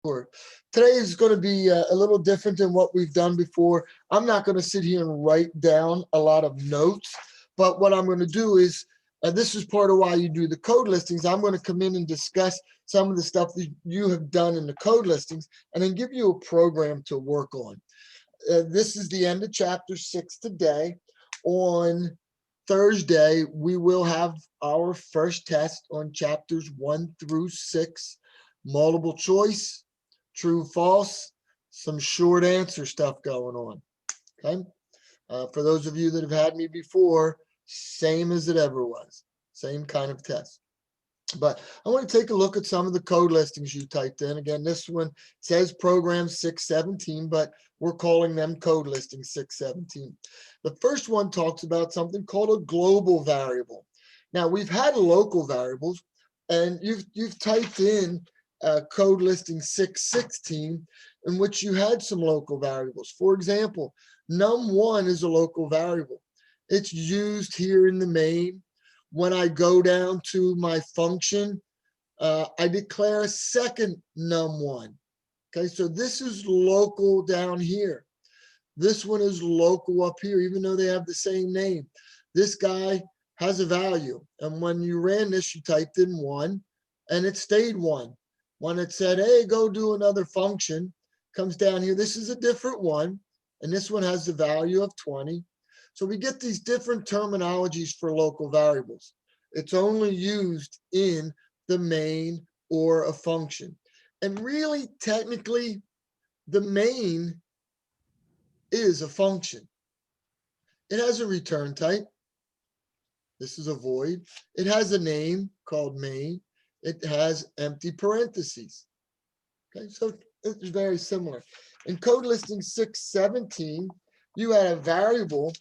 Sure. Today is going to be a little different than what we've done before. I'm not going to sit here and write down a lot of notes, but what I'm going to do is, this is part of why you do the code listings. I'm going to come in and discuss some of the stuff that you have done in the code listings and then give you a program to work on. This is the end of chapter 6 today. On Thursday, we will have our first test on chapters 1 through 6, multiple choice, true, false, some short answer stuff going on. Okay. For those of you that have had me before, same as it ever was, same kind of test. But I want to take a look at some of the code listings you typed in. Again, this one says program 617, but we're calling them code listing 617. The first one talks about something called a global variable. Now, we've had local variables, and you've typed in code listing 616, in which you had some local variables. For example, num1 is a local variable. It's used here in the main. When I go down to my function, I declare a second num1. Okay, so this is local down here. This one is local up here, even though they have the same name. This guy has a value. And when you ran this, you typed in 1, and it stayed 1. When it said, hey, go do another function, comes down here. This is a different one, and this one has the value of 20. So we get these different terminologies for local variables. It's only used in the main or a function. And really, technically, the main is a function. It has a return type. This is a void. It has a name called main. It has empty parentheses. Okay, so it's very similar. In code listing 617, you had a variable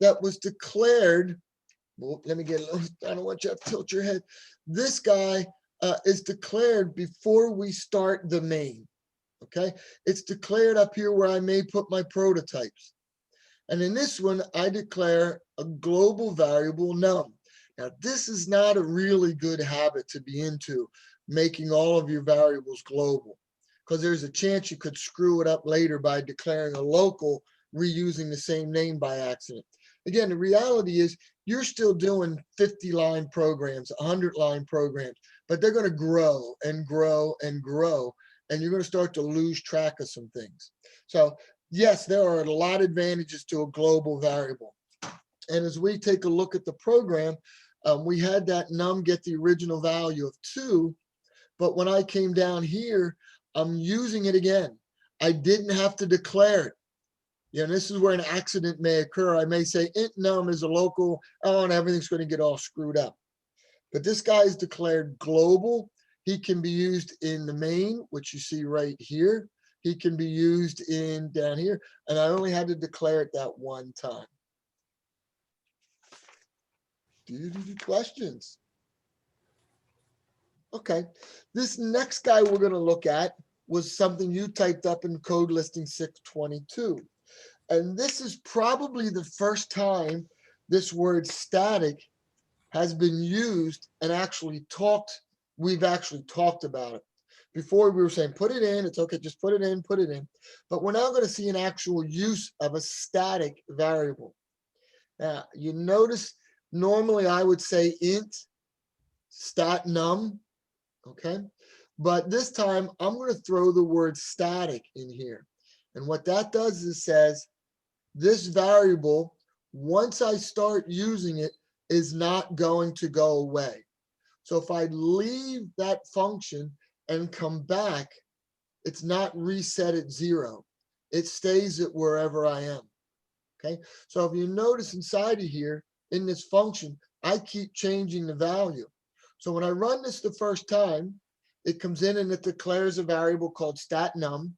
that was declared. Well, let me get a little, I don't want you to tilt your head. This guy is declared before we start the main. Okay, it's declared up here where I may put my prototypes. And in this one, I declare a global variable num. Now, this is not a really good habit to be into, making all of your variables global, because there's a chance you could screw it up later by declaring a local, reusing the same name by accident. Again, the reality is you're still doing 50-line programs, 100-line programs, but they're going to grow and grow and grow, and you're going to start to lose track of some things. So yes, there are a lot of advantages to a global variable. And as we take a look at the program, we had that num get the original value of 2, but when I came down here, I'm using it again. I didn't have to declare it. You know, this is where an accident may occur. I may say int num is a local, and everything's going to get all screwed up. But this guy is declared global. He can be used in the main, which you see right here. He can be used in down here, and I only had to declare it that one time. Questions? Okay, this next guy we're going to look at was something you typed up in code listing 622. And this is probably the first time this word static has been used and we've actually talked about it. Before we were saying, put it in, it's okay, just put it in, put it in. But we're now going to see an actual use of a static variable. Now, you notice normally I would say int stat num, okay? But this time I'm going to throw the word static in here. And what that does is says, this variable, once I start using it, is not going to go away. So if I leave that function and come back, it's not reset at 0. It stays at wherever I am. Okay, so if you notice inside of here, in this function, I keep changing the value. So when I run this the first time, it comes in and it declares a variable called stat num,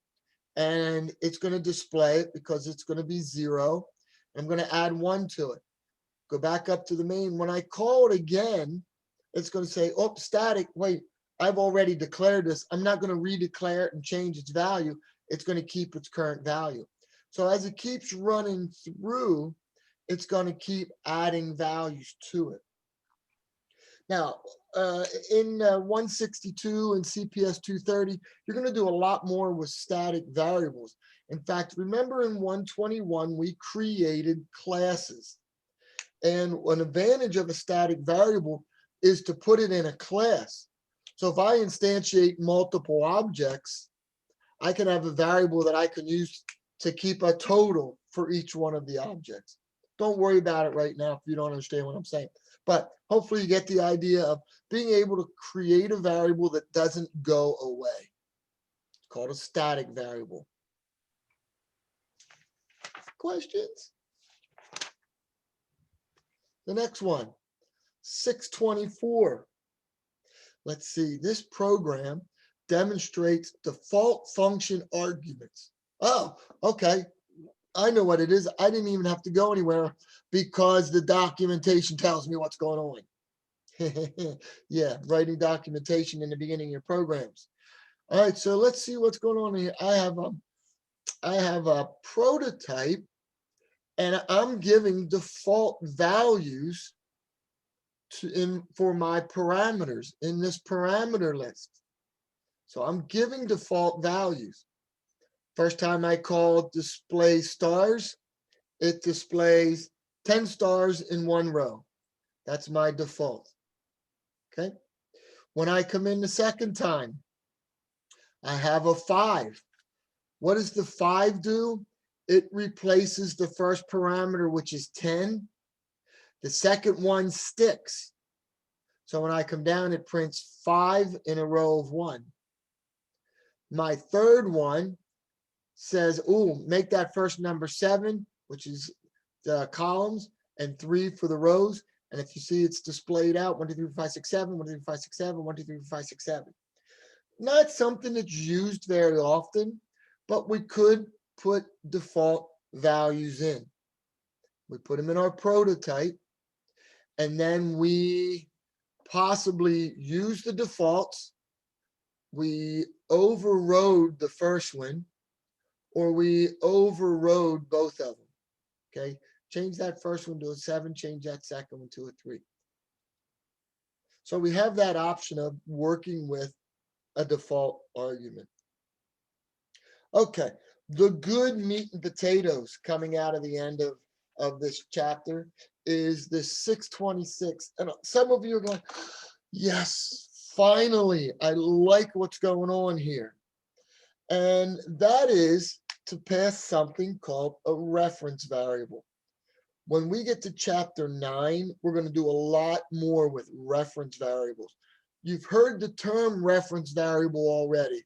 and it's going to display it because it's going to be 0. I'm going to add 1 to it. Go back up to the main. When I call it again, it's going to say, oh, static, wait, I've already declared this. I'm not going to redeclare it and change its value. It's going to keep its current value. So as it keeps running through, it's going to keep adding values to it. Now, in 162 and CPS 230, you're going to do a lot more with static variables. In fact, remember in 121, we created classes. And an advantage of a static variable is to put it in a class. So if I instantiate multiple objects, I can have a variable that I can use to keep a total for each one of the objects. Don't worry about it right now if you don't understand what I'm saying. But hopefully you get the idea of being able to create a variable that doesn't go away. It's called a static variable. Questions? The next one, 624. Let's see, this program demonstrates default function arguments. Oh, okay. I know what it is. I didn't even have to go anywhere because the documentation tells me what's going on. Yeah, writing documentation in the beginning of your programs. All right, so let's see what's going on here. I have a prototype, and I'm giving default values for my parameters in this parameter list. So I'm giving default values. First time I call display stars, it displays 10 stars in one row. That's my default. Okay. When I come in the second time, I have a 5. What does the 5 do? It replaces the first parameter, which is 10. The second one sticks. So when I come down, it prints 5 in a row of 1. My third one says, oh, make that first number 7, which is the columns, and 3 for the rows. And if you see, it's displayed out 1, 2, 3, 4, 5, 6, 7, 1, 2, 3, 4, 5, 6, 7, 1, 2, 3, 4, 5, 6, 7. Not something that's used very often, but we could put default values in. We put them in our prototype, and then we possibly use the defaults. We overrode the first one, or we overrode both of them. Okay, change that first one to a 7, change that second one to a 3. So we have that option of working with a default argument. Okay, the good meat and potatoes coming out of the end of this chapter is this 626. And some of you are going, yes, finally, I like what's going on here. And that is to pass something called a reference variable. When we get to chapter 9, we're going to do a lot more with reference variables. You've heard the term reference variable already.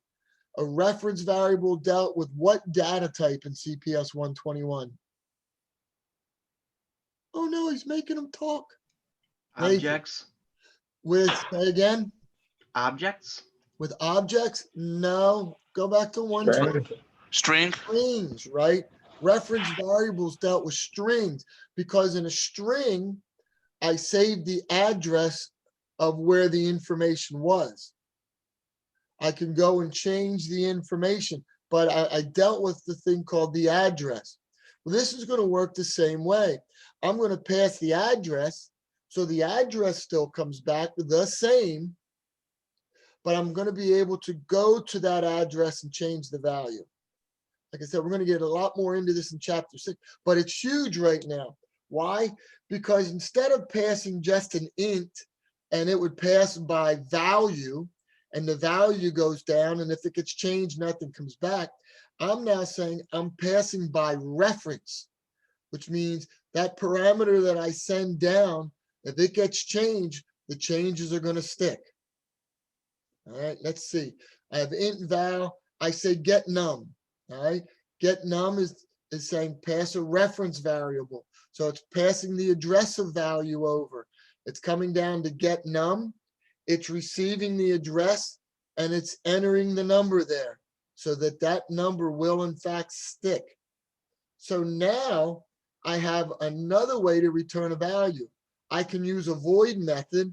A reference variable dealt with what data type in CPS 121? Oh no, he's making them talk. Objects. With, say again? Objects. With objects? No, go back to 120. String. Strings, right? Reference variables dealt with strings because in a string, I saved the address of where the information was. I can go and change the information, but I dealt with the thing called the address. Well, this is going to work the same way. I'm going to pass the address, so the address still comes back the same, but I'm going to be able to go to that address and change the value. Like I said, we're going to get a lot more into this in chapter 6, but it's huge right now. Why? Because instead of passing just an int and it would pass by value and the value goes down, and if it gets changed, nothing comes back. I'm now saying I'm passing by reference, which means that parameter that I send down, if it gets changed, the changes are going to stick. All right, let's see. I have int val. I say get num. All right, get num is saying pass a reference variable. So it's passing the address of value over. It's coming down to get num. It's receiving the address and it's entering the number there so that that number will in fact stick. So now I have another way to return a value. I can use a void method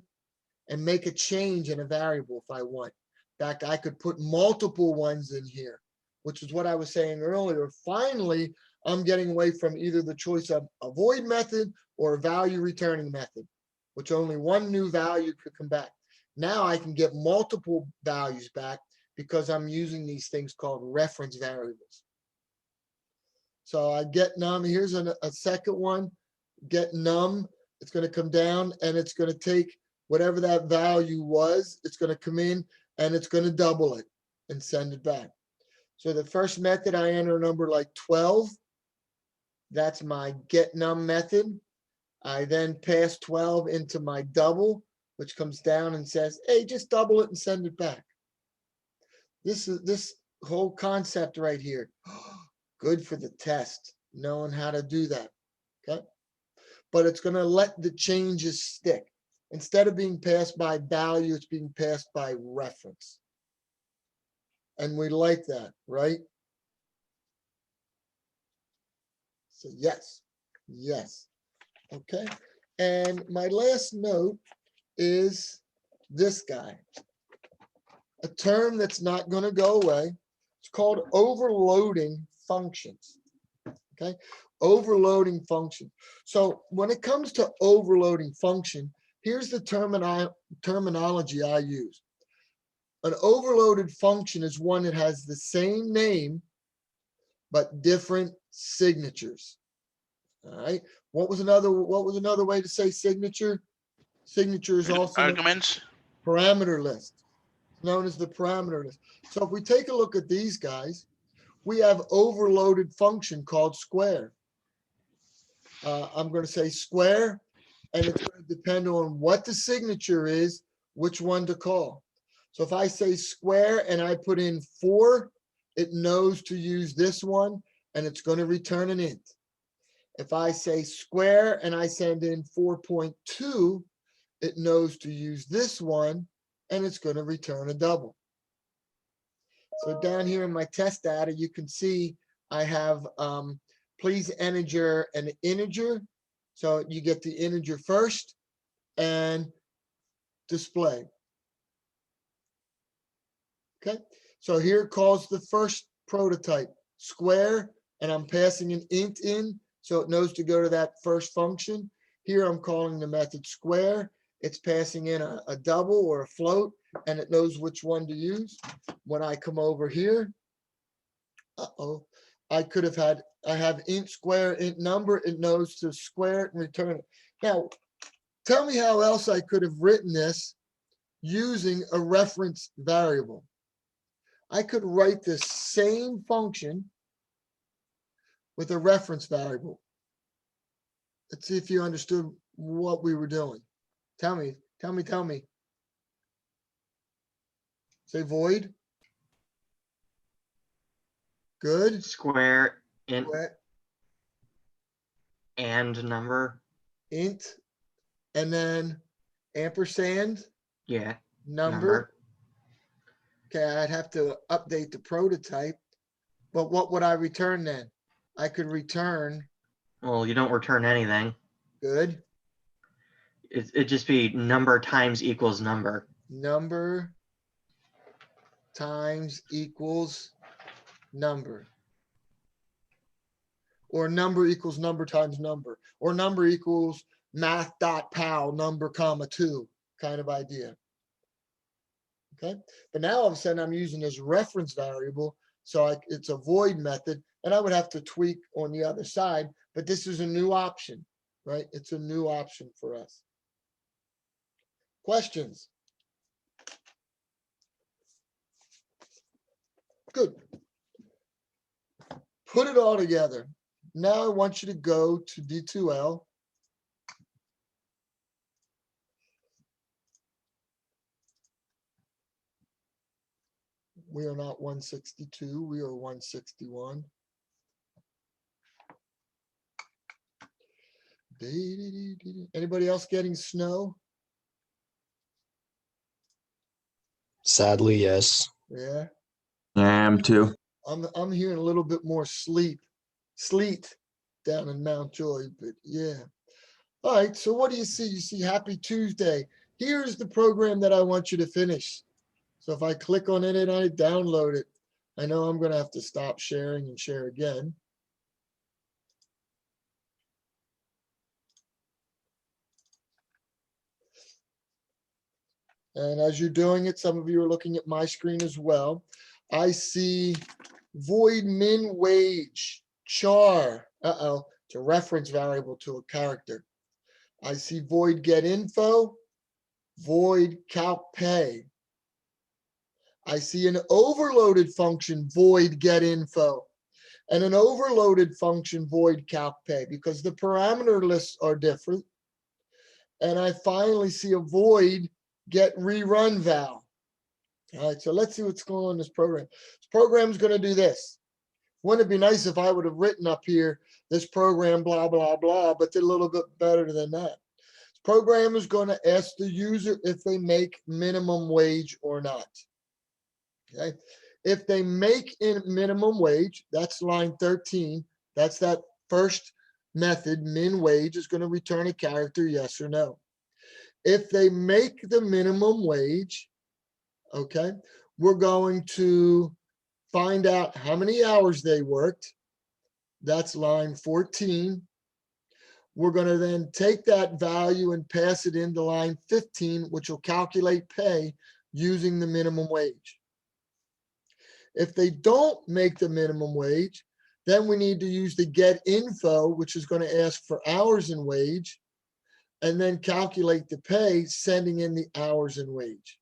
and make a change in a variable if I want. In fact, I could put multiple ones in here, which is what I was saying earlier. Finally, I'm getting away from either the choice of a void method or a value returning method, which only one new value could come back. Now I can get multiple values back because I'm using these things called reference variables. So I get num, here's a second one, get num, it's gonna come down and it's gonna take whatever that value was, it's gonna come in and it's gonna double it and send it back. So the first method, I enter a number like 12. That's my get num method. I then pass 12 into my double, which comes down and says, hey, just double it and send it back. This whole concept right here, good for the test, knowing how to do that, okay? But it's gonna let the changes stick. Instead of being passed by value, it's being passed by reference. And we like that, right? So yes, yes, okay. And my last note is this guy, a term that's not going to go away. It's called overloading functions, okay? Overloading function. So when it comes to overloading function, here's the terminology I use. An overloaded function is one that has the same name, but different signatures. All right. What was another way to say signature? Signature is also Arguments. parameter list, known as the parameter list. So if we take a look at these guys, we have overloaded function called square. I'm going to say square, and it's going to depend on what the signature is, which one to call. So if I say square and I put in 4, it knows to use this one, and it's going to return an int. If I say square and I send in 4.2, it knows to use this one, and it's going to return a double. So down here in my test data, you can see I have please integer and integer. So you get the integer first and display. Okay, so here it calls the first prototype square, and I'm passing an int in, so it knows to go to that first function. Here I'm calling the method square. It's passing in a double or a float, and it knows which one to use. When I come over here, I could have had, I have int square, int number, it knows to square it and return it. Now, tell me how else I could have written this using a reference variable. I could write this same function with a reference variable. Let's see if you understood what we were doing. Tell me. Say void. Good. Square, int, Square, and number. int, and then ampersand, Yeah, number. Okay, I'd have to update the prototype, but what would I return then? I could return, Well, you don't return anything. good, It'd just be number times equals number. number times equals number. Or number equals number times number. Or number equals math.pal number comma 2 kind of idea. Okay, but now all of a sudden I'm using this reference variable, so it's a void method, and I would have to tweak on the other side, but this is a new option, right? It's a new option for us. Questions? Good. Put it all together. Now I want you to go to D2L. We are not 162, we are 161. Anybody else getting snow? Sadly, yes. Yeah, I am too. I'm hearing a little bit more sleet down in Mount Joy, but yeah. All right, so what do you see? You see Happy Tuesday. Here's the program that I want you to finish. So if I click on it and I download it, I know I'm going to have to stop sharing and share again. And as you're doing it, some of you are looking at my screen as well. I see void min wage char. Uh-oh, it's a reference variable to a character. I see void get info, void calc pay. I see an overloaded function void get info and an overloaded function void calc pay because the parameter lists are different. And I finally see a void get rerun val. All right, so let's see what's going on in this program. This program is going to do this. Wouldn't it be nice if I would have written up here this program, blah, blah, blah, but did a little bit better than that. This program is going to ask the user if they make minimum wage or not. Okay. If they make in minimum wage, that's line 13. That's that first method, min wage, is going to return a character, yes or no. If they make the minimum wage, okay, we're going to find out how many hours they worked. That's line 14. We're going to then take that value and pass it into line 15, which will calculate pay using the minimum wage. If they don't make the minimum wage, then we need to use the get info, which is going to ask for hours and wage, and then calculate the pay, sending in the hours and wage.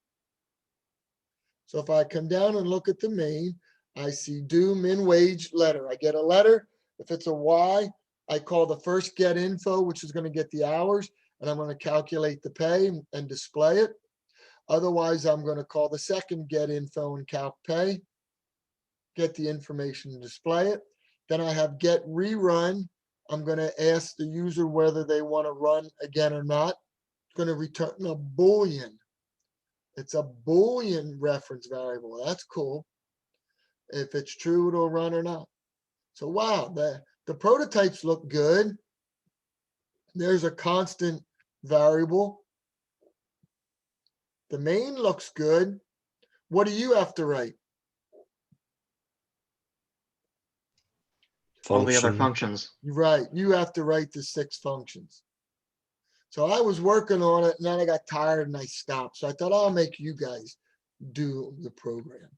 So if I come down and look at the main, I see due min wage letter. I get a letter. If it's a Y, I call the first get info, which is going to get the hours, and I'm going to calculate the pay and display it. Otherwise, I'm going to call the second get info and calc pay, get the information and display it. Then I have get rerun. I'm going to ask the user whether they want to run again or not. It's going to return a Boolean. It's a Boolean reference variable. That's cool. If it's true, it'll run or not. So wow, the prototypes look good. There's a constant variable. The main looks good. What do you have to write? All the other Function. functions. Right, you have to write the 6 functions. So I was working on it and then I got tired and I stopped. So I thought I'll make you guys do the program.